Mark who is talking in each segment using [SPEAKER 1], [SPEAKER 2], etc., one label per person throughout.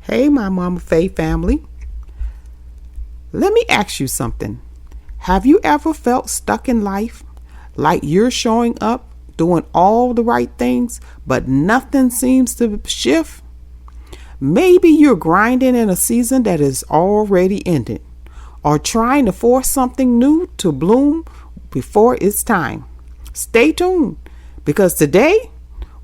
[SPEAKER 1] Hey, my Momafey family. Let me ask you something. Have you ever felt stuck in life? Like you're showing up, doing all the right things, but nothing seems to shift? Maybe you're grinding in a season that is already ended, or trying to force something new to bloom before it's time. Stay tuned, because today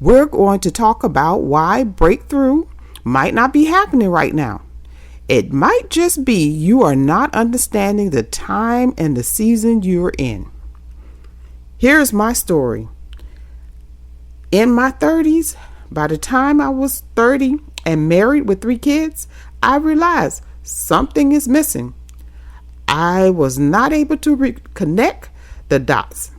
[SPEAKER 1] we're going to talk about why breakthrough might not be happening right now. It might just be you are not understanding the time and the season you're in. Here's my story. In my 30s, by the time I was 30 and married with 3 kids, I realized something is missing. I was not able to connect the dots.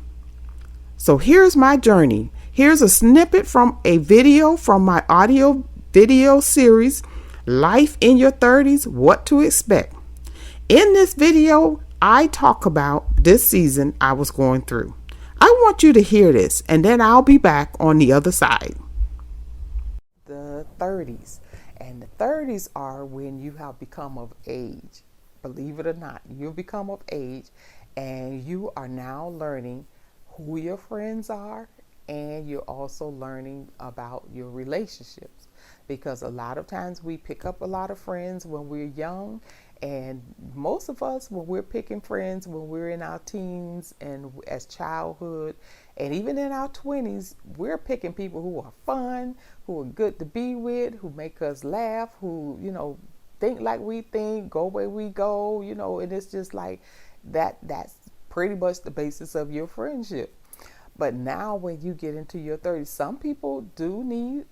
[SPEAKER 1] So here's my journey. Here's a snippet from a video from my audio video series, Life in Your 30s, What to Expect. In this video, I talk about this season I was going through. I want you to hear this, and then I'll be back on the other side. The 30s. And the 30s are when you have become of age. Believe it or not, you've become of age, and you are now learning who your friends are, and you're also learning about your relationships. Because a lot of times we pick up a lot of friends when we're young, and most of us, when we're picking friends when we're in our teens and as childhood, and even in our 20s, we're picking people who are fun, who are good to be with, who make us laugh, who, think like we think, go where we go, and it's just like that's pretty much the basis of your friendship. But now when you get into your 30s, some people do need,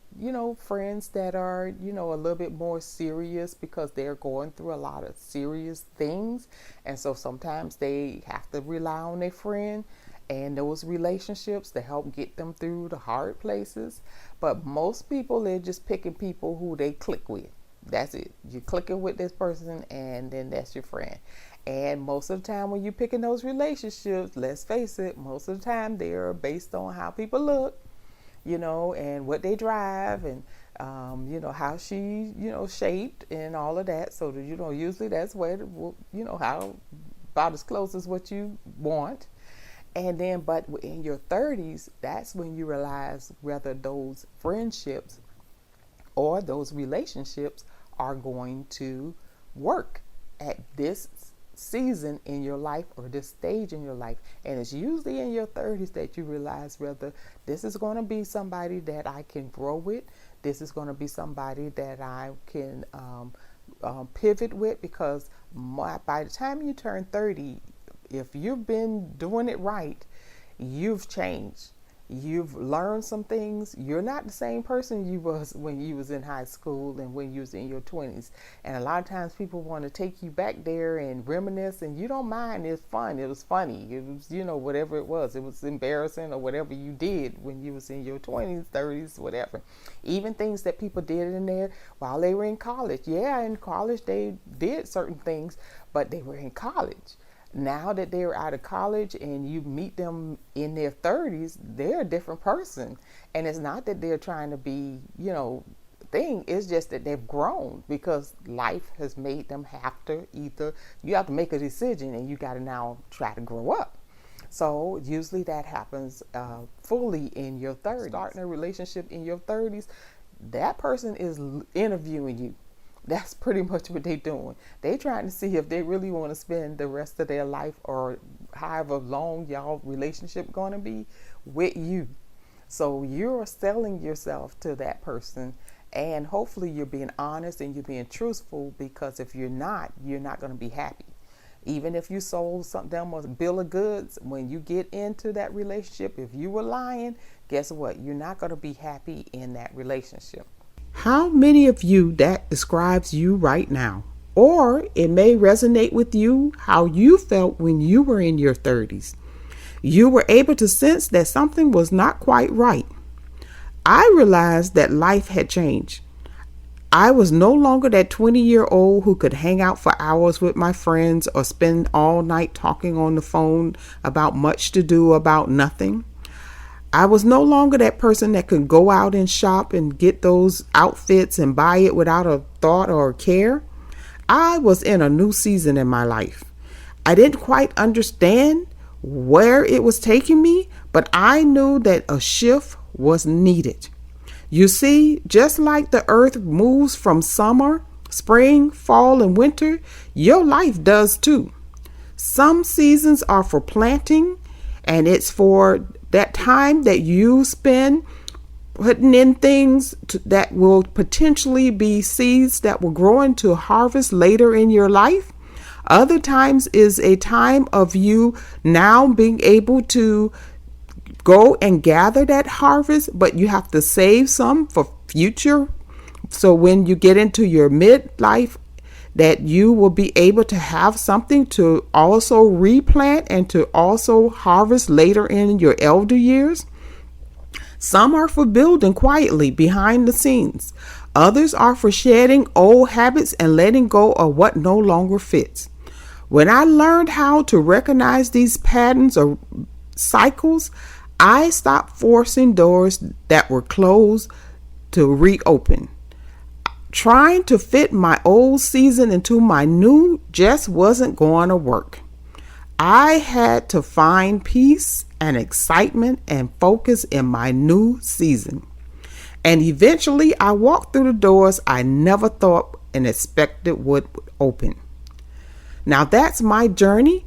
[SPEAKER 1] friends that are, a little bit more serious because they're going through a lot of serious things. And so sometimes they have to rely on their friend and those relationships to help get them through the hard places. But most people, they're just picking people who they click with. That's it. You're clicking with this person, and then that's your friend. And most of the time when you're picking those relationships, let's face it, most of the time they're based on how people look, and what they drive, and, how she, shaped and all of that. So, usually that's where, how about as close as what you want. And then, but in your 30s, that's when you realize whether those friendships or those relationships are going to work at this season in your life or this stage in your life. And it's usually in your 30s that you realize whether this is going to be somebody that I can grow with, this is going to be somebody that I can pivot with, because by the time you turn 30, if you've been doing it right, you've changed. You've learned some things. You're not the same person you was when you was in high school and when you was in your 20s. And a lot of times people want to take you back there and reminisce, and you don't mind. It's fun. It was funny. It was, whatever it was. It was embarrassing or whatever you did when you was in your 20s, 30s, whatever. Even things that people did in there while they were in college. Yeah, in college they did certain things, but they were in college. Now that they're out of college and you meet them in their 30s, they're a different person. And it's not that they're trying to be, thing. It's just that they've grown because life has made them have to you have to make a decision, and you got to now try to grow up. So usually that happens fully in your 30s. Starting a relationship in your 30s, that person is interviewing you. That's pretty much what they're doing. They're trying to see if they really want to spend the rest of their life, or however long y'all relationship going to be, with you. So you're selling yourself to that person, and hopefully you're being honest and you're being truthful, because if you're not going to be happy. Even if you sold them a bill of goods, when you get into that relationship, if you were lying, guess what? You're not going to be happy in that relationship. How many of you that describes you right now? Or it may resonate with you how you felt when you were in your 30s. You were able to sense that something was not quite right. I realized that life had changed. I was no longer that 20-year-old who could hang out for hours with my friends or spend all night talking on the phone about much to do about nothing. I was no longer that person that could go out and shop and get those outfits and buy it without a thought or a care. I was in a new season in my life. I didn't quite understand where it was taking me, but I knew that a shift was needed. You see, just like the earth moves from summer, spring, fall, and winter, your life does too. Some seasons are for planting, and it's for that time that you spend putting in things that will potentially be seeds that will grow into a harvest later in your life. Other times is a time of you now being able to go and gather that harvest, but you have to save some for future. So when you get into your midlife, that you will be able to have something to also replant and to also harvest later in your elder years. Some are for building quietly behind the scenes. Others are for shedding old habits and letting go of what no longer fits. When I learned how to recognize these patterns or cycles, I stopped forcing doors that were closed to reopen. Trying to fit my old season into my new just wasn't going to work. I had to find peace and excitement and focus in my new season. And eventually I walked through the doors I never thought and expected would open. Now that's my journey,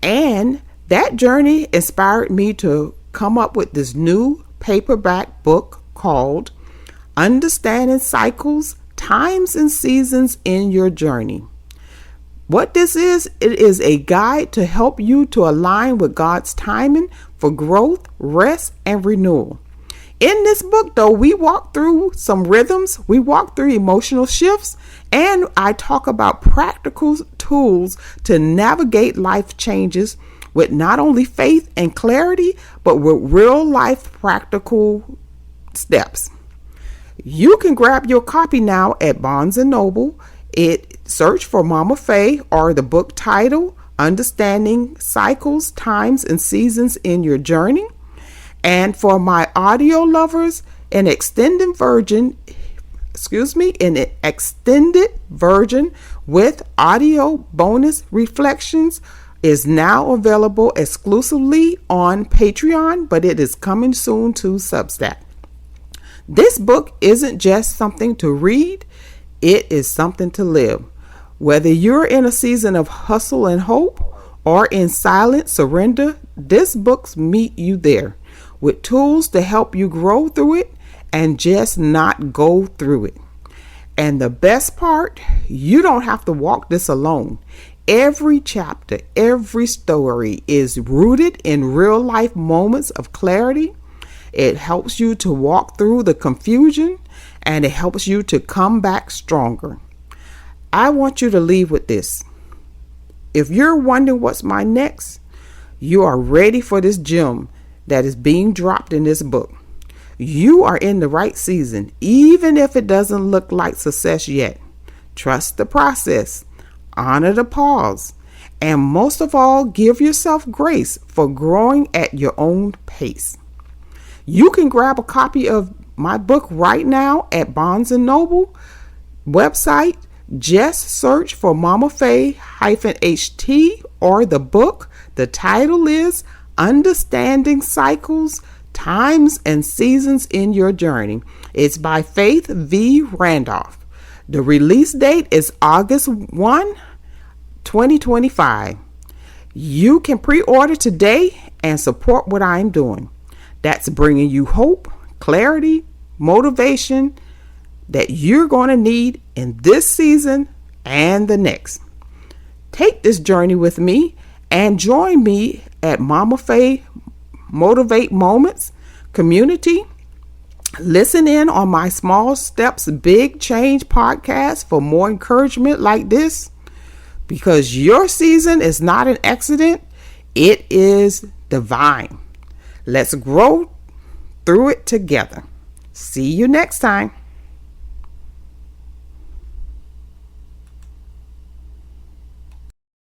[SPEAKER 1] and that journey inspired me to come up with this new paperback book called Understanding Cycles, Times and Seasons in Your Journey. What this is, it is a guide to help you to align with God's timing for growth, rest, and renewal. In this book, though, we walk through some rhythms, we walk through emotional shifts, and I talk about practical tools to navigate life changes with not only faith and clarity, but with real life practical steps. You can grab your copy now at Barnes & Noble. Search for Momafey or the book title, Understanding Cycles, Times, and Seasons in Your Journey. And for my audio lovers, an extended version with audio bonus reflections is now available exclusively on Patreon, but it is coming soon to Substack. This book isn't just something to read, it is something to live. Whether you're in a season of hustle and hope or in silent surrender, this book meets you there with tools to help you grow through it and just not go through it. And the best part, you don't have to walk this alone. Every chapter, every story is rooted in real life moments of clarity. It helps you to walk through the confusion, and it helps you to come back stronger. I want you to leave with this. If you're wondering what's my next, you are ready for this gem that is being dropped in this book. You are in the right season, even if it doesn't look like success yet. Trust the process, honor the pause, and most of all, give yourself grace for growing at your own pace. You can grab a copy of my book right now at Barnes & Noble website. Just search for Momafey-HT or the book. The title is Understanding Cycles, Times and Seasons in Your Journey. It's by Faith V. Randolph. The release date is August 1, 2025. You can pre-order today and support what I'm doing. That's bringing you hope, clarity, motivation that you're going to need in this season and the next. Take this journey with me and join me at Momafey Motivate Moments community. Listen in on my Small Steps Big Change podcast for more encouragement like this, because your season is not an accident, it is divine. Let's grow through it together. See you next time.